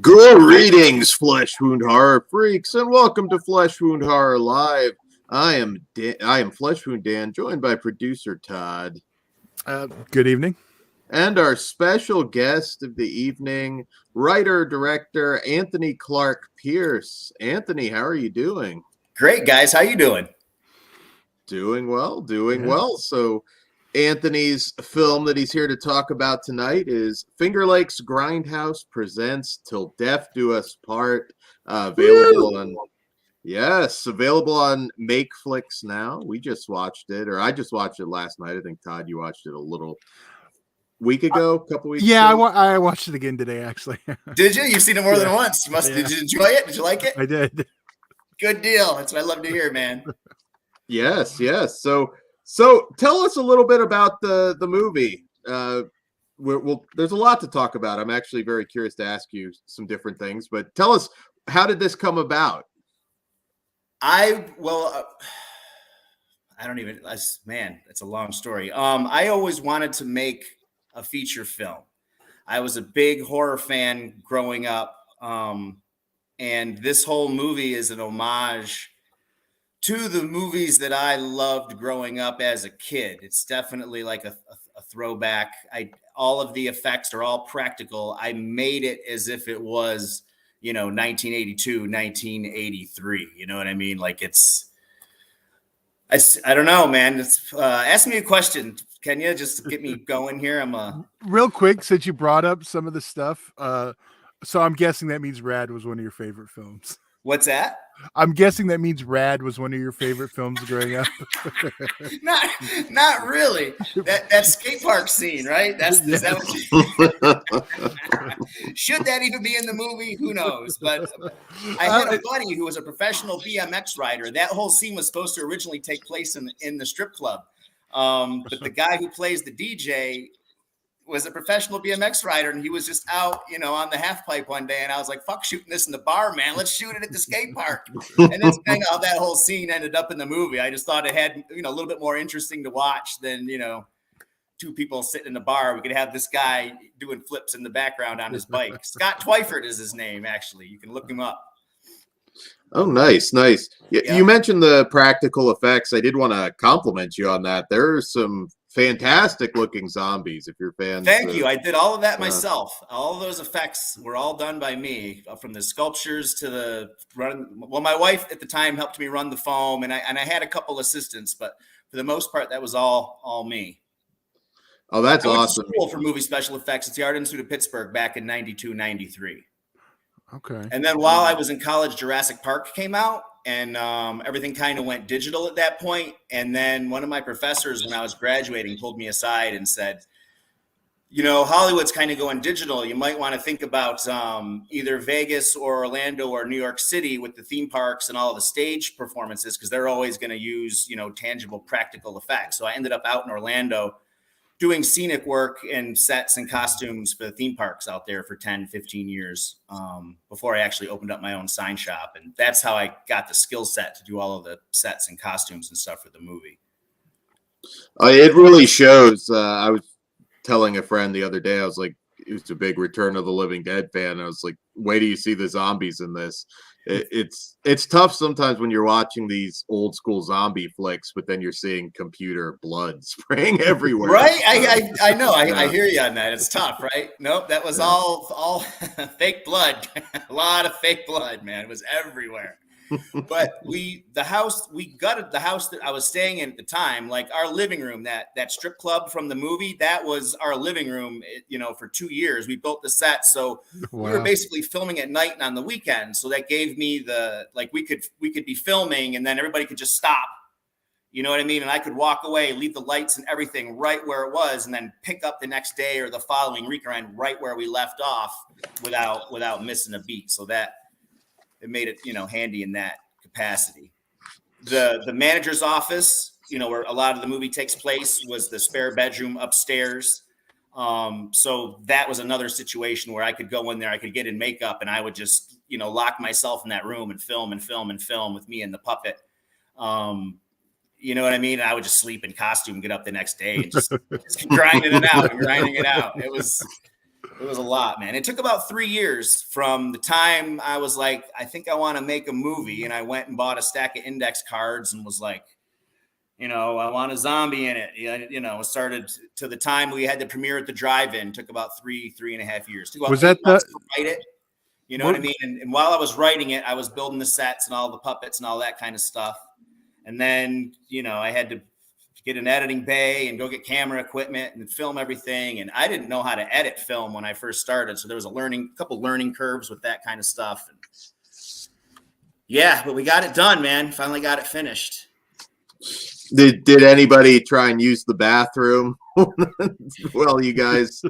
Greetings, Flesh Wound Horror freaks, and welcome to Flesh Wound Horror Live. I am Flesh Wound Dan, joined by producer Todd. Good evening. And our special guest of the evening, writer-director Anthony Clark Pierce. Anthony, how are you doing? Great, guys. How you doing? Doing well. So Anthony's film that he's here to talk about tonight is Fingerlakes Grindhouse presents Till Death Do Us Part. Available on Makeflix now. We just watched it, or I just watched it last night. I think Todd, you watched it a little couple weeks ago. I watched it again today, actually. Did you? You've seen it more than once. Did you enjoy it? Did you like it? I did. Good deal. That's what I love to hear, man. Yes. So tell us a little bit about the movie. There's a lot to talk about. I'm actually very curious to ask you some different things, but tell us, how did this come about? It's a long story. I always wanted to make a feature film. I was a big horror fan growing up. And this whole movie is an homage to the movies that I loved growing up as a kid. It's definitely like a throwback. All of the effects are all practical. I made it as if it was, 1982, 1983. You know what I mean? Like I don't know, man. Ask me a question, Kenya, just to get me going here. Real quick, since you brought up some of the stuff. So I'm guessing that means Rad was one of your favorite films. What's that? I'm guessing that means Rad was one of your favorite films growing up. Not really. That skate park scene, right? Is that what should that even be in the movie? Who knows? But I had a buddy who was a professional BMX rider. That whole scene was supposed to originally take place in the strip club. But the guy who plays the DJ was a professional BMX rider, and he was just out, on the half pipe one day. And I was like, fuck shooting this in the bar, man. Let's shoot it at the skate park. And that's kind of how that whole scene ended up in the movie. I just thought it had, a little bit more interesting to watch than, two people sitting in the bar. We could have this guy doing flips in the background on his bike. Scott Twyford is his name, actually. You can look him up. Oh, nice. Yeah. You mentioned the practical effects. I did want to compliment you on that. There are some fantastic looking zombies, if you're fans. Thank you. I did all of that myself. All of those effects were all done by me, from the sculptures to the run. Well, my wife at the time helped me run the foam, and I had a couple assistants, but for the most part, that was all me. Oh, that's awesome. I went to school for movie special effects at the Art Institute of Pittsburgh back in 92, 93. Okay. And then while I was in college, Jurassic Park came out, and everything kind of went digital at that point. And then one of my professors, when I was graduating, pulled me aside and said, Hollywood's kind of going digital. You might want to think about either Vegas or Orlando or New York City with the theme parks and all of the stage performances, because they're always going to use, tangible, practical effects. So I ended up out in Orlando doing scenic work and sets and costumes for the theme parks out there for 10, 15 years before I actually opened up my own sign shop. And that's how I got the skill set to do all of the sets and costumes and stuff for the movie. It really shows. I was telling a friend the other day, I was like, it was a big Return of the Living Dead fan. I was like, wait till you see the zombies in this. It's tough sometimes when you're watching these old school zombie flicks, but then you're seeing computer blood spraying everywhere. Right? I know. I hear you on that. It's tough, right? Nope. That was all fake blood. A lot of fake blood, man. It was everywhere. But we gutted the house that I was staying in at the time. Like our living room, that strip club from the movie, that was our living room, for 2 years. We built the set. So We were basically filming at night and on the weekend. So that gave me we could be filming and then everybody could just stop. You know what I mean? And I could walk away, leave the lights and everything right where it was, and then pick up the next day or the following weekend right where we left off without missing a beat. So that it made it, handy in that capacity. The manager's office, where a lot of the movie takes place, was the spare bedroom upstairs. So that was another situation where I could go in there, I could get in makeup, and I would just, lock myself in that room and film with me and the puppet. You know what I mean? I would just sleep in costume, get up the next day, and just grinding it out. It was It was a lot, man. It took about 3 years from the time I was like, I think I want to make a movie. And I went and bought a stack of index cards and was like, I want a zombie in it. It started to the time we had the premiere at the drive-in. Took about 3.5 years. Took about Was that 8 months to write it? You know what I mean? And while I was writing it, I was building the sets and all the puppets and all that kind of stuff. And then, I had to get an editing bay and go get camera equipment and film everything. And I didn't know how to edit film when I first started. So there was a couple learning curves with that kind of stuff. And yeah, but we got it done, man. Finally got it finished. Did anybody try and use the bathroom? Well, you guys,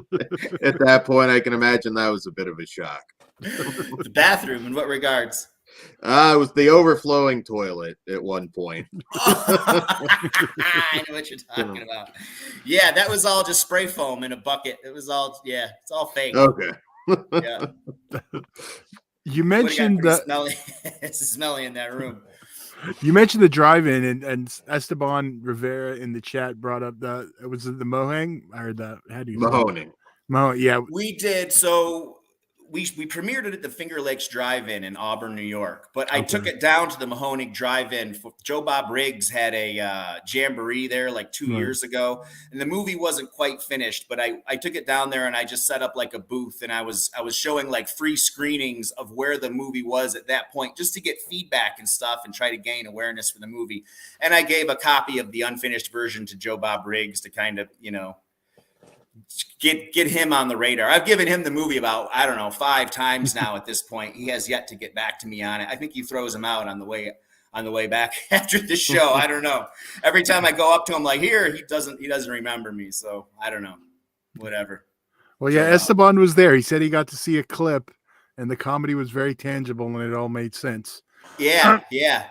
at that point, I can imagine that was a bit of a shock. The bathroom, in what regards? It was the overflowing toilet at one point. I know what you're talking about. Yeah, that was all just spray foam in a bucket. It was all, it's all fake. Okay. Yeah. You mentioned that it's smelly in that room. You mentioned the drive-in, and Esteban Rivera in the chat brought up was it the Mohang or how do you Mahoning? Yeah, we did. So we premiered it at the Fingerlakes Drive-In in Auburn, New York. But I took it down to the Mahoning Drive-In. Joe Bob Riggs had a jamboree there like 2 years ago, and the movie wasn't quite finished. But I took it down there and I just set up like a booth, and I was showing like free screenings of where the movie was at that point, just to get feedback and stuff and try to gain awareness for the movie. And I gave a copy of the unfinished version to Joe Bob Riggs to kind of get him on the radar. I've given him the movie about, 5 times now at this point. He has yet to get back to me on it. I think he throws him out on the way back after the show. I don't know. Every time I go up to him like, here, he doesn't remember me. So I don't know. Whatever. Well, yeah, Esteban was there. He said he got to see a clip and the comedy was very tangible and it all made sense. Yeah. Yeah.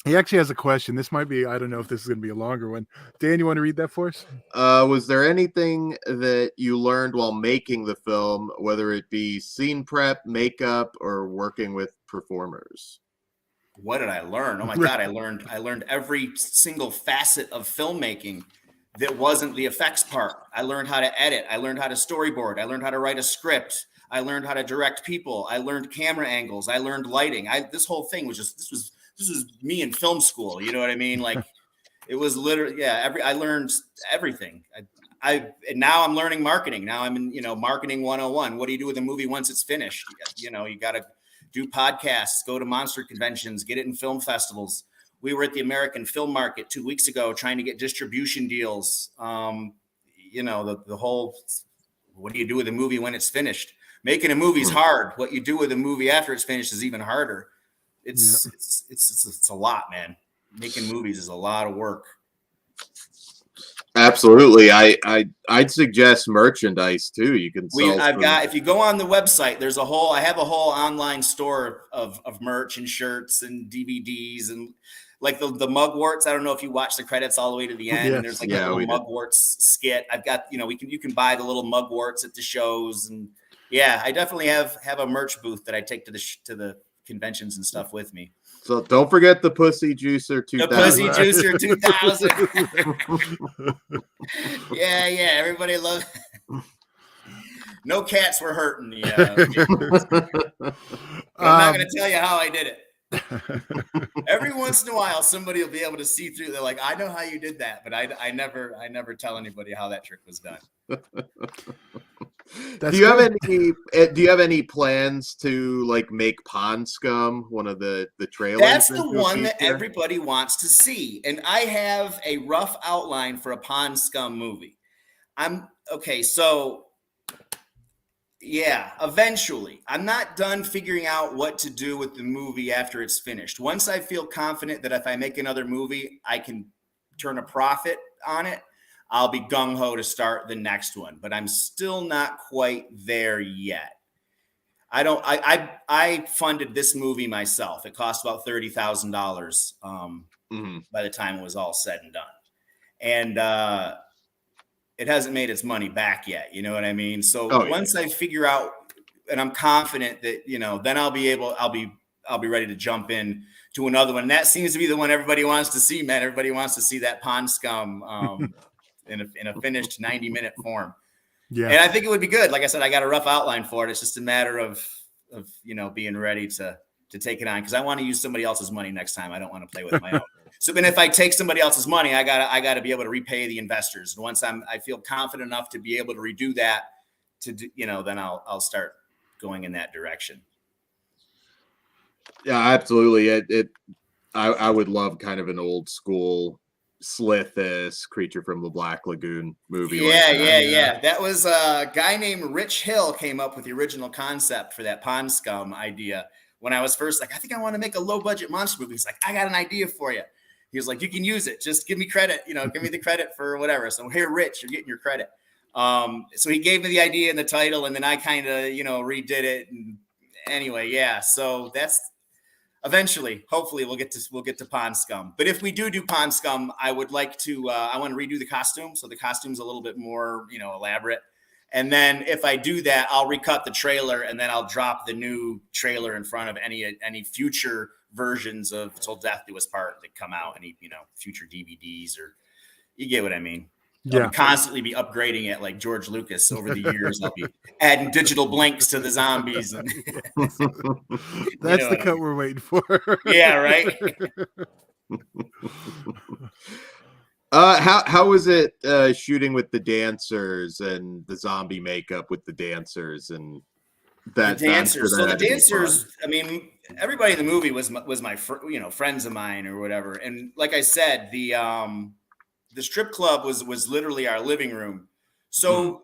He actually has a question. This might be, I don't know if this is going to be a longer one. Dan, you want to read that for us? Was there anything that you learned while making the film, whether it be scene prep, makeup, or working with performers? What did I learn? Oh my God, I learned every single facet of filmmaking that wasn't the effects part. I learned how to edit. I learned how to storyboard. I learned how to write a script. I learned how to direct people. I learned camera angles. I learned lighting. This whole thing was just, this was me in film school. You know what I mean? Like it was literally, I learned everything. And now I'm learning marketing. Now I'm in, marketing 101. What do you do with a movie once it's finished? You got to do podcasts, go to monster conventions, get it in film festivals. We were at the American Film Market 2 weeks ago trying to get distribution deals. The whole, what do you do with a movie when it's finished? Making a movie is hard. What you do with a movie after it's finished is even harder. It's a lot, man. Making movies is a lot of work. Absolutely. I'd suggest merchandise too. You can if you go on the website, I have a whole online store of merch and shirts and DVDs and like the mugworts. I don't know if you watch the credits all the way to the end. And there's like a little mugworts skit. I've got, you can buy the little mugworts at the shows, and I definitely have a merch booth that I take to the conventions and stuff with me. So don't forget the Pussy Juicer 2000. The Pussy Juicer 2000. yeah, everybody loves. No cats were hurting. I'm not going to tell you how I did it. Every once in a while, somebody will be able to see through. They're like, "I know how you did that," but I never tell anybody how that trick was done. Do you have any plans to like make Pond Scum one of the trailers? That's the one that everybody wants to see, and I have a rough outline for a Pond Scum movie. Eventually. I'm not done figuring out what to do with the movie after it's finished. Once I feel confident that if I make another movie, I can turn a profit on it, I'll be gung-ho to start the next one, but I'm still not quite there yet. I funded this movie myself. It cost about $30,000 by the time it was all said and done. And it hasn't made its money back yet. You know what I mean? So once I figure out, and I'm confident that, then I'll be ready to jump in to another one. And that seems to be the one everybody wants to see, man. Everybody wants to see that Pond Scum in a finished 90-minute form. Yeah. And I think it would be good. Like I said, I got a rough outline for it. It's just a matter of being ready to take it on, because I want to use somebody else's money next time. I don't want to play with my own. So then if I take somebody else's money, I gotta be able to repay the investors. And once I feel confident enough to be able to redo that, then I'll start going in that direction. Yeah, absolutely. I would love kind of an old school Slithis Creature from the Black Lagoon movie. Yeah. That was a guy named Rich Hill came up with the original concept for that Pond Scum idea. When I was first like, I think I want to make a low budget monster movie. He's like, I got an idea for you. He was like, you can use it. Just give me credit. Give me the credit for whatever. So here, Rich, you're getting your credit. So he gave me the idea and the title, and then I kind of, redid it. And anyway, yeah. So that's eventually, hopefully, we'll get to Pond Scum. But if we do Pond Scum, I would like to. I want to redo the costume, so the costume's a little bit more, elaborate. And then if I do that, I'll recut the trailer, and then I'll drop the new trailer in front of any future versions of Till Death Do Us Part that come out, any future DVDs, or you get what I mean. Yeah. I'll constantly be upgrading it like George Lucas over the years. I'll be adding digital blinks to the zombies. And That's the cut we're waiting for. Yeah, right. How was it shooting with the dancers and the zombie makeup with the dancers and that? The dancers. So the dancers, I mean, everybody in the movie was my friends of mine or whatever. And like I said, the strip club was literally our living room. So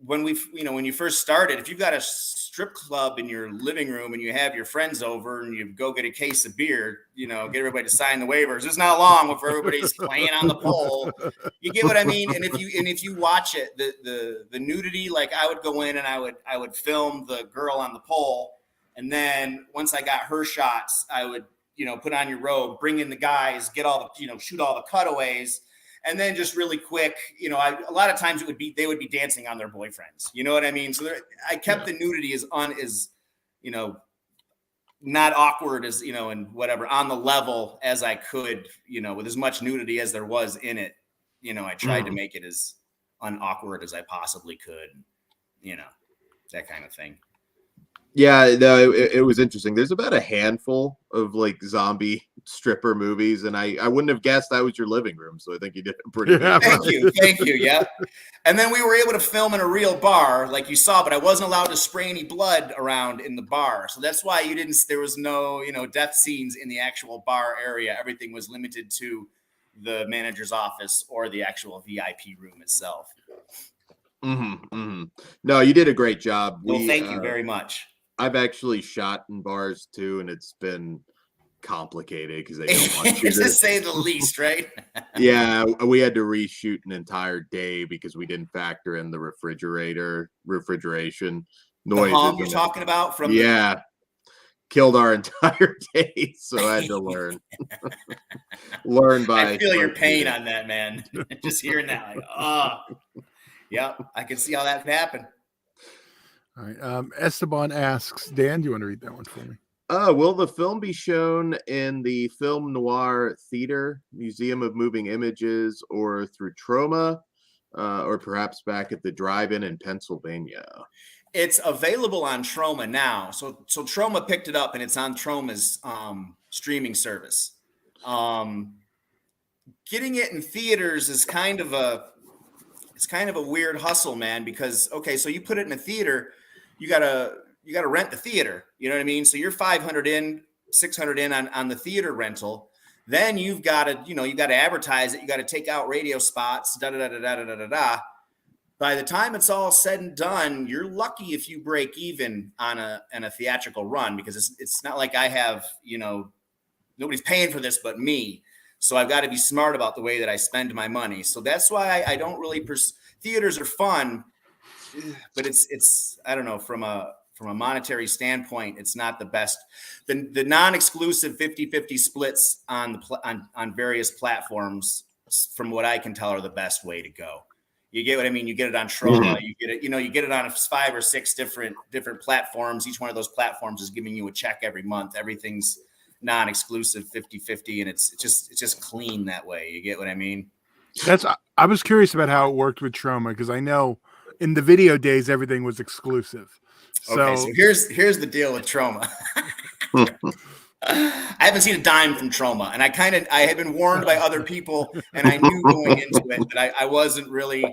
when when you first started, if you've got a strip club in your living room and you have your friends over and you go get a case of beer, get everybody to sign the waivers. It's not long before everybody's playing on the pole. You get what I mean? And if you watch it, the nudity, like I would go in and I would film the girl on the pole, and then once I got her shots, I would put on your robe, bring in the guys, get all the shoot all the cutaways. And then just really quick, a lot of times they would be dancing on their boyfriends. You know what I mean? So I kept the nudity as not awkward as, and whatever, on the level as I could, with as much nudity as there was in it. I tried to make it as unawkward as I possibly could, that kind of thing. Yeah, no, it was interesting. There's about a handful of like zombie stripper movies, and I wouldn't have guessed that was your living room. So I think you did pretty good. Thank you. Yeah. And then we were able to film in a real bar, like you saw, but I wasn't allowed to spray any blood around in the bar. So that's why there was no, death scenes in the actual bar area. Everything was limited to the manager's office or the actual VIP room itself. No, you did a great job. Well, thank you very much. I've actually shot in bars too, and it's been complicated because they don't want you to say the least, right? Yeah, we had to reshoot an entire day because we didn't factor in the refrigeration noise. The hum you're talking about from killed our entire day, so I had to learn. I feel your pain on that, man. Just hearing that, yep, I can see how that could happen. All right. Esteban asks, Dan, do you want to read that one for me? Will the film be shown in the Film Noir Theater, Museum of Moving Images, or through Troma, or perhaps back at the drive-in in Pennsylvania? It's available on Troma now. So Troma picked it up, and it's on Troma's streaming service. Getting it in theaters is kind of a weird hustle, man, because so you put it in a theater, you gotta rent the theater, you know what I mean? So you're $500 in, $600 in on the theater rental. Then you've got to advertise it. You got to take out radio spots, By the time it's all said and done, you're lucky if you break even on a theatrical run, because it's not like I have, nobody's paying for this but me. So I've got to be smart about the way that I spend my money. So that's why I don't really theaters are fun, but it's I don't know, from a monetary standpoint, it's not the best. The non-exclusive 50-50 splits on various platforms, from what I can tell, are the best way to go. You get what I mean? You get it on Troma, you get it, you get it on 5 or 6 different platforms. Each one of those platforms is giving you a check every month. Everything's non-exclusive 50-50, and it's just clean that way. You get what I mean? I was curious about how it worked with Troma, because I know in the video days, everything was exclusive. So, okay, so here's the deal with Trauma. I haven't seen a dime from Trauma, and I had been warned by other people, and I knew going into it that I wasn't really.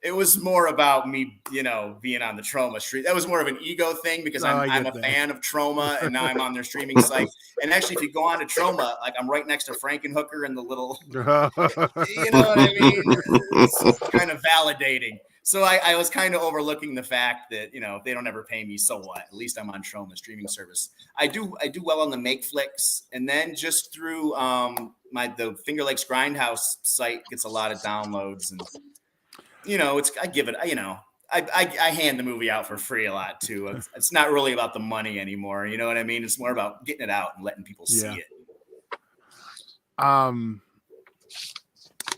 It was more about me, being on the Trauma street. That was more of an ego thing because I'm a fan of Trauma, and now I'm on their streaming site. And actually, if you go on to Trauma, like I'm right next to Frankenhooker and the little, you know what I mean? It's kind of validating. So I was kind of overlooking the fact that, if they don't ever pay me, so what? At least I'm on Trauma streaming service. I do well on the Makeflix, and then just through the Fingerlakes Grindhouse site gets a lot of downloads, and I give it, I hand the movie out for free a lot too. It's not really about the money anymore. You know what I mean? It's more about getting it out and letting people see it.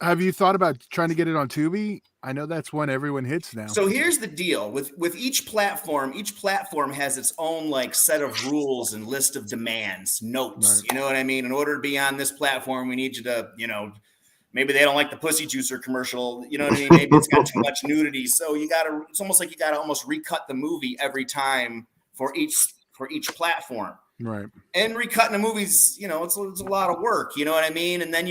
Have you thought about trying to get it on Tubi? I know that's one everyone hits now. So here's the deal with each platform. Each platform has its own set of rules and list of demands, notes. Right. You know what I mean? In order to be on this platform, we need you to, maybe they don't like the pussy juicer commercial. You know what I mean? Maybe it's got too much nudity. So it's almost like you got to almost recut the movie every time for each platform. Right. And recutting the movies, it's a lot of work. You know what I mean? And then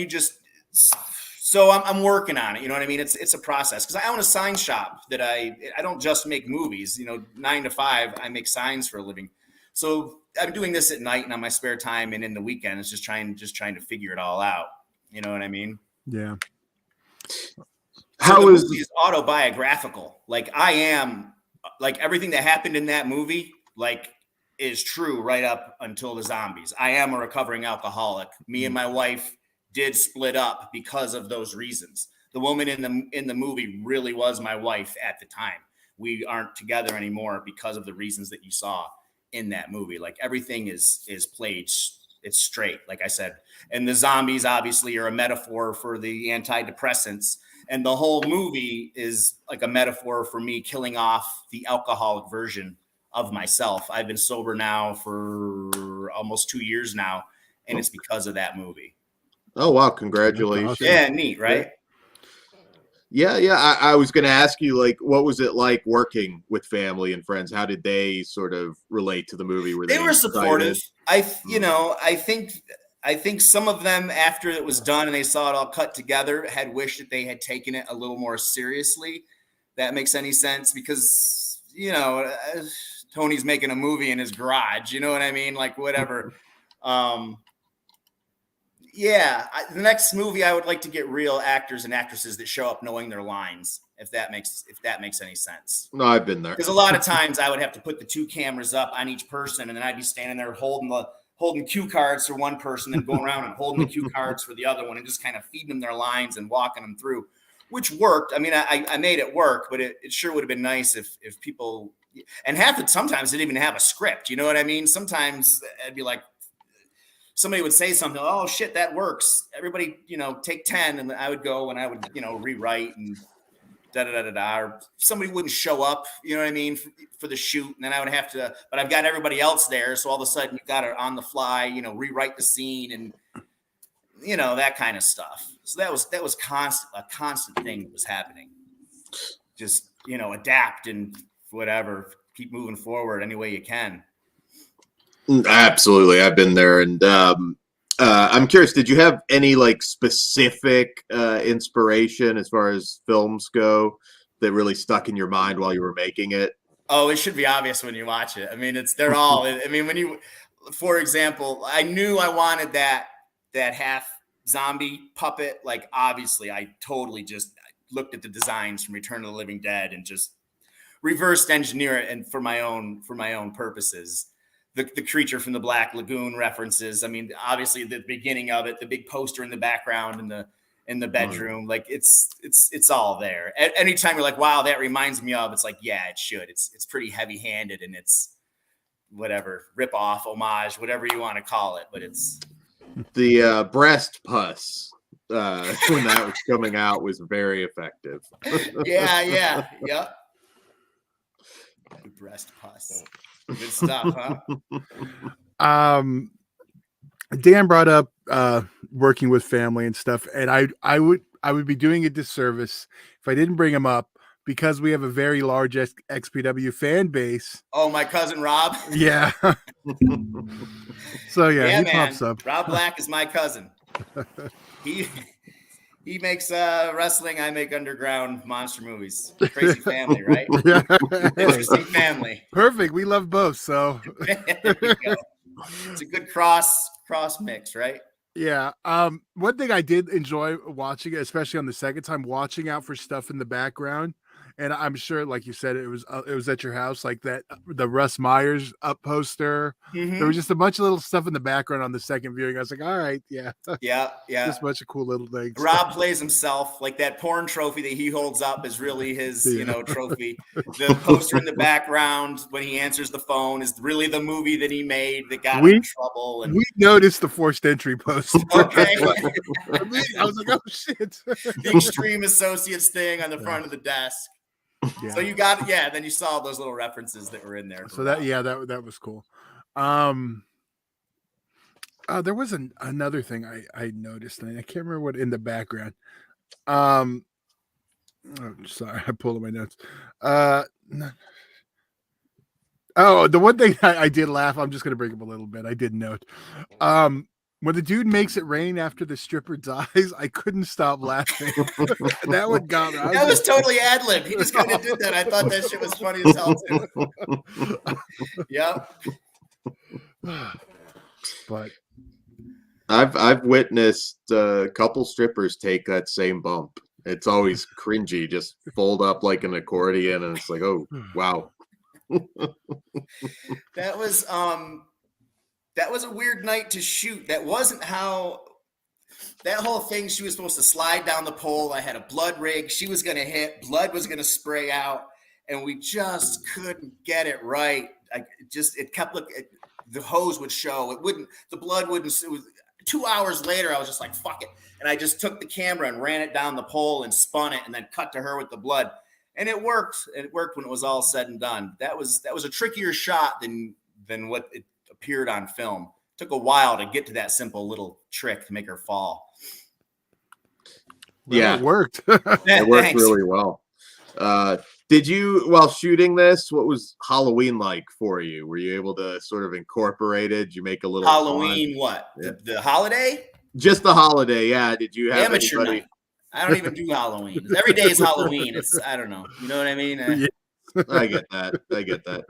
so I'm working on it. You know what I mean? It's a process because I own a sign shop that I don't just make movies. 9 to 5, I make signs for a living. So I'm doing this at night and on my spare time and in the weekend. It's just trying to figure it all out. You know what I mean? Yeah. How is movie is autobiographical? I am everything that happened in that movie, is true right up until the zombies. I am a recovering alcoholic. Me and my wife did split up because of those reasons. The woman in the movie really was my wife at the time. We aren't together anymore because of the reasons that you saw in that movie. Everything is played. It's straight, like I said. And the zombies obviously are a metaphor for the antidepressants. And the whole movie is like a metaphor for me killing off the alcoholic version of myself. I've been sober now for almost 2 years now. And it's because of that movie. Oh, wow. Congratulations. Awesome. Yeah, neat, right? Yeah. I was going to ask you, what was it like working with family and friends? How did they sort of relate to the movie? They were supportive. I think some of them, after it was done and they saw it all cut together, had wished that they had taken it a little more seriously. That makes any sense because, Tony's making a movie in his garage. You know what I mean? Whatever. The next movie I would like to get real actors and actresses that show up knowing their lines, if that makes any sense. No, I've been there. Because a lot of times I would have to put the 2 cameras up on each person, and then I'd be standing there holding cue cards for one person, and going around and holding the cue cards for the other one, and just kind of feeding them their lines and walking them through, which worked. I mean, I made it work, but it sure would have been nice if people, and sometimes they didn't even have a script. You know what I mean? Sometimes I'd be like, somebody would say something, oh shit, that works. Everybody, take 10. And I would go and I would, rewrite and or somebody wouldn't show up, you know what I mean, for the shoot. And then I would have to, but I've got everybody else there. So all of a sudden you got to on the fly, rewrite the scene and, that kind of stuff. So that was a constant thing that was happening. Just, adapt and whatever, keep moving forward any way you can. Absolutely. I've been there. And I'm curious, did you have any specific inspiration as far as films go that really stuck in your mind while you were making it? Oh, it should be obvious when you watch it. I mean, they're all, for example, I knew I wanted that half zombie puppet. Obviously I totally just looked at the designs from Return of the Living Dead and just reversed engineer it and for my own purposes. The creature from the Black Lagoon references. I mean, obviously the beginning of it, the big poster in the background in the bedroom, it's all there. Anytime you're like, wow, that reminds me of, it's yeah, it should. It's pretty heavy handed and it's whatever, rip off, homage, whatever you want to call it. But it's the breast pus when that was coming out was very effective. Yeah. Yep. The breast pus. Good stuff, huh? Dan brought up working with family and stuff, and I would be doing a disservice if I didn't bring him up. because we have a very large XPW fan base. Oh, my cousin Rob. Yeah. So yeah, he man. pops up. Rob Black is my cousin. He makes wrestling. I make underground monster movies. Crazy family, right? Yeah. Interesting family. Perfect. We love both. So There we go. It's a good cross mix, right? yeah. One thing I did enjoy watching, especially on the second time, watching out for stuff in the background. And I'm sure, like you said, it was at your house, like that the Russ Myers up poster. Mm-hmm. There was just a bunch of little stuff in the background on the second viewing. I was like, all right, yeah, yeah. Just a bunch of cool little things. Rob plays himself, like that porn trophy that he holds up is really his, trophy. The poster in the background when he answers the phone is really the movie that he made that got him in trouble. And we noticed the forced entry poster. Okay, I was like, oh shit, the Extreme Associates thing on the front of the desk. Yeah. So you got then you saw those little references that were in there. So that was cool. There was another thing I noticed, and I can't remember what in the background. Oh, sorry, I pulled up my notes. The one thing I did laugh. I'm just gonna bring up a little bit. I did note. When the dude makes it rain after the stripper dies, I couldn't stop laughing. That one got me. That was totally ad lib. He just kind of did that. I thought that shit was funny as hell too. Yep. But I've witnessed a couple strippers take that same bump. It's always cringy. Just fold up like an accordion, and it's like, oh wow. That was a weird night to shoot. That wasn't how that whole thing. She was supposed to slide down the pole. I had a blood rig. She was going to hit. Blood was going to spray out, and we just couldn't get it right. It kept looking. The hose would show. It wouldn't. The blood wouldn't. It was 2 hours later. I was just like, fuck it, and I just took the camera and ran it down the pole and spun it, and then cut to her with the blood, and it worked. It worked when it was all said and done. That was a trickier shot than what it appeared on film. Took a while to get to that simple little trick to make her fall. Well, it worked. It worked really well. Did you, while shooting this, what was Halloween like for you? Were you able to sort of incorporate it? Did you make a little Halloween? What? Yeah. The holiday? Just the holiday, yeah. Did you have amateur night? I don't even do Halloween. Every day is Halloween. I don't know. You know what I mean? I get that.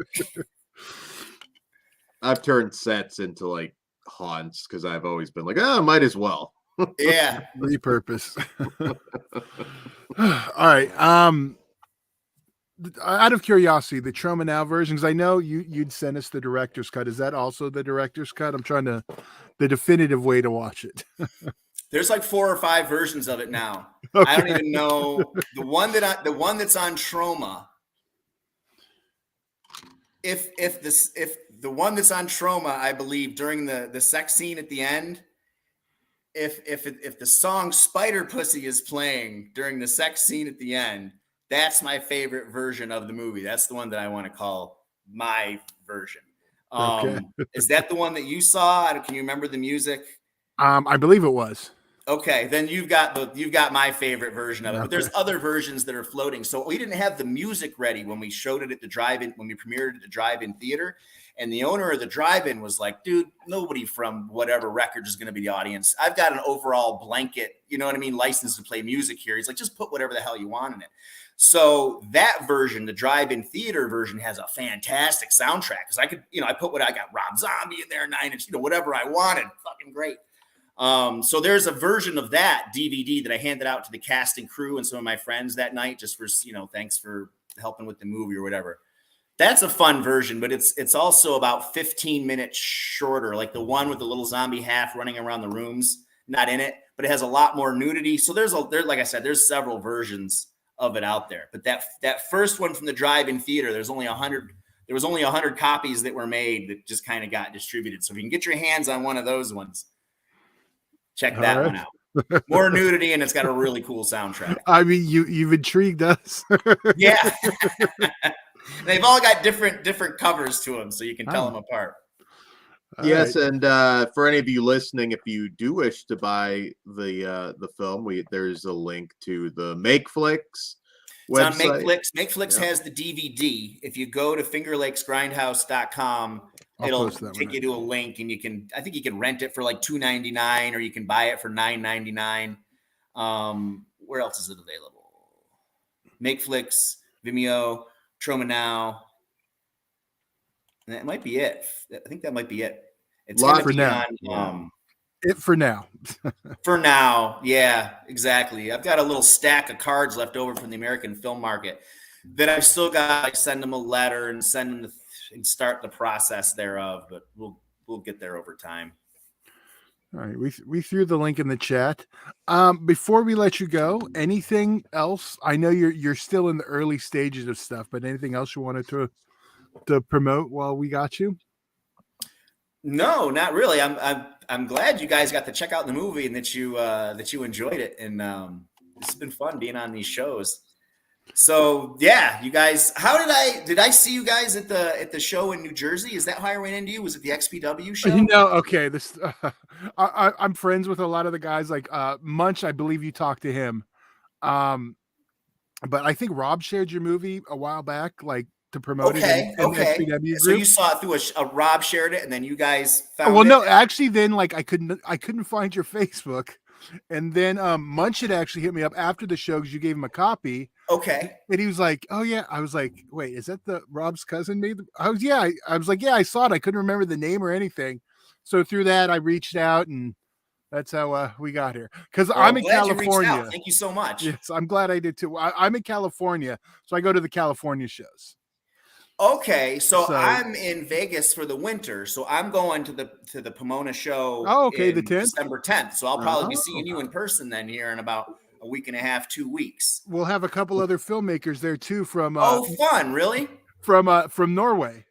I've turned sets into like haunts because I've always been like, might as well. Yeah. Repurpose. All right. Out of curiosity, the Trauma Now version, because I know you'd send us the director's cut. Is that also the director's cut? I'm trying the definitive way to watch it. There's like 4 or 5 versions of it now. Okay. I don't even know the one that's on Trauma. If the one that's on Trauma, I believe during the sex scene at the end, if the song Spider Pussy is playing during the sex scene at the end, that's my favorite version of the movie. That's the one that I want to call my version. Okay. Is that the one that you saw? Can you remember the music? I believe it was. Okay, then you've got my favorite version of it. Okay. But there's other versions that are floating. So we didn't have the music ready when we showed it at the drive-in, when we premiered it at the drive-in theater. And the owner of the drive-in was like, dude, nobody from whatever record is going to be the audience. I've got an overall blanket, you know what I mean, license to play music here. He's like, just put whatever the hell you want in it. So that version, the drive-in theater version, has a fantastic soundtrack. Because I could, I put I got Rob Zombie in there, 9 Inch, whatever I wanted. Fucking great. So there's a version of that DVD that I handed out to the cast and crew and some of my friends that night, just for, thanks for helping with the movie or whatever. That's a fun version, but it's also about 15 minutes shorter, like the one with the little zombie half running around the rooms, not in it, but it has a lot more nudity. So like I said, there's several versions of it out there. But that first one from the drive-in theater, there was only 100 copies that were made that just kind of got distributed. So if you can get your hands on one of those ones, check that one out. More nudity, and it's got a really cool soundtrack. I mean, you've intrigued us. Yeah. They've all got different covers to them, so you can tell them apart. Yes, right. And for any of you listening, if you do wish to buy the film, there's a link to the Make Flicks It's on website. Makeflix. Makeflix has the DVD. If you go to fingerlakesgrindhouse.com, it'll take you to a link, and I think you can rent it for like $2.99, or you can buy it for $9.99. Where else is it available? Makeflix, Vimeo, Troma Now. And that might be it. I think that might be it. It's Lot for now. It for now. For now, yeah, exactly. I've got a little stack of cards left over from the American film market that I've still got to send them a letter and send them and start the process thereof. But we'll get there over time. All right, we threw the link in the chat. Before we let you go, anything else? I know you're still in the early stages of stuff, but anything else you wanted to promote while we got you? No, not really. I'm glad you guys got to check out the movie and that you enjoyed it, and it's been fun being on these shows. So yeah, you guys, did I see you guys at the show in New Jersey? Is that how I ran into you? Was it the XPW show? No, okay. This I'm friends with a lot of the guys. Like Munch, I believe you talked to him. But I think Rob shared your movie a while back, like to promote it in the XPW group. So you saw it through a Rob shared it, and then you guys found it? Well, no, actually, then like I couldn't find your Facebook, and then Munch had actually hit me up after the show because you gave him a copy. Okay. And he was like, "Oh yeah." I was like, "Wait, is that the Rob's cousin made?" I was like, "Yeah, I saw it. I couldn't remember the name or anything." So through that, I reached out, and that's how we got here. Because I'm in California. Thank you so much. Yes, I'm glad I did too. I'm in California, so I go to the California shows. Okay, so I'm in Vegas for the winter, so I'm going to the Pomona show. Oh, okay, the 10th, December 10th. So I'll probably be seeing you in person then here in about a week and a half, 2 weeks. We'll have a couple other filmmakers there too from. Fun! Really? From Norway.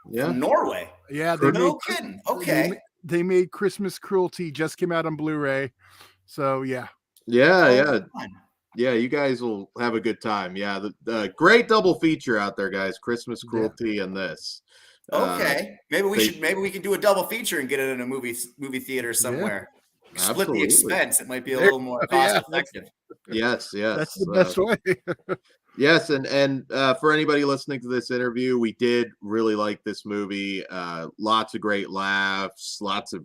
Yeah, from Norway. Yeah, no kidding. Okay, they made Christmas Cruelty, just came out on Blu-ray. So yeah. Fun. Yeah, you guys will have a good time. Yeah, the great double feature out there, guys. Christmas Cruelty and this. Okay, maybe we can do a double feature and get it in a movie theater somewhere. Yeah, split the expense. It might be a little more cost effective. Yes, that's the best way. Yes, and for anybody listening to this interview, we did really like this movie. Lots of great laughs, lots of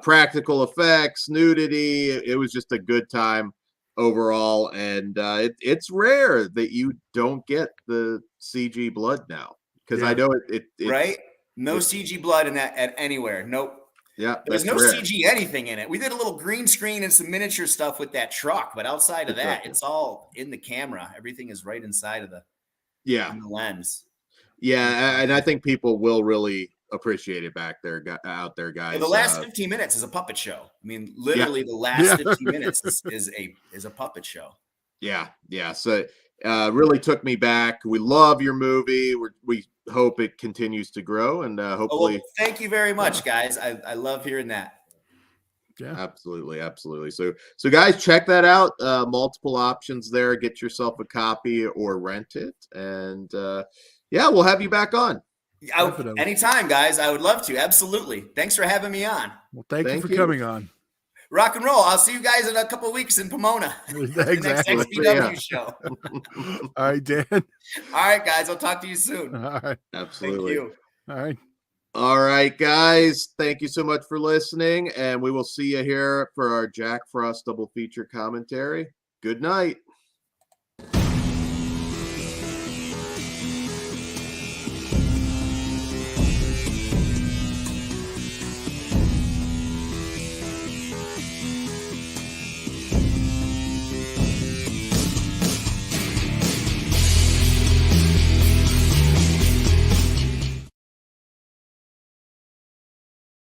practical effects, nudity. It was just a good time overall, and it's rare that you don't get the CG blood now, because I know it's right. No CG blood in that at anywhere. Nope. Yeah, there's no rare. CG anything in it. We did a little green screen and some miniature stuff with that truck, but outside of that, it's all in the camera. Everything is right inside of the lens. Yeah, and I think people will really appreciate it out there, guys. Well, the last 15 minutes is a puppet show. I mean, literally the last 15 minutes is a puppet show. Yeah. So really took me back. We love your movie. We hope it continues to grow, and hopefully. Well, thank you very much, guys. I love hearing that. Yeah, absolutely. So guys, check that out. Multiple options there. Get yourself a copy or rent it, and we'll have you back on. Anytime, guys. I would love to. Absolutely. Thanks for having me on. Well, thank you for coming on. Rock and roll. I'll see you guys in a couple of weeks in Pomona. Exactly. The next XPW show. All right, Dan. All right, guys. I'll talk to you soon. All right. Absolutely. Thank you. All right, guys. Thank you so much for listening, and we will see you here for our Jack Frost double feature commentary. Good night.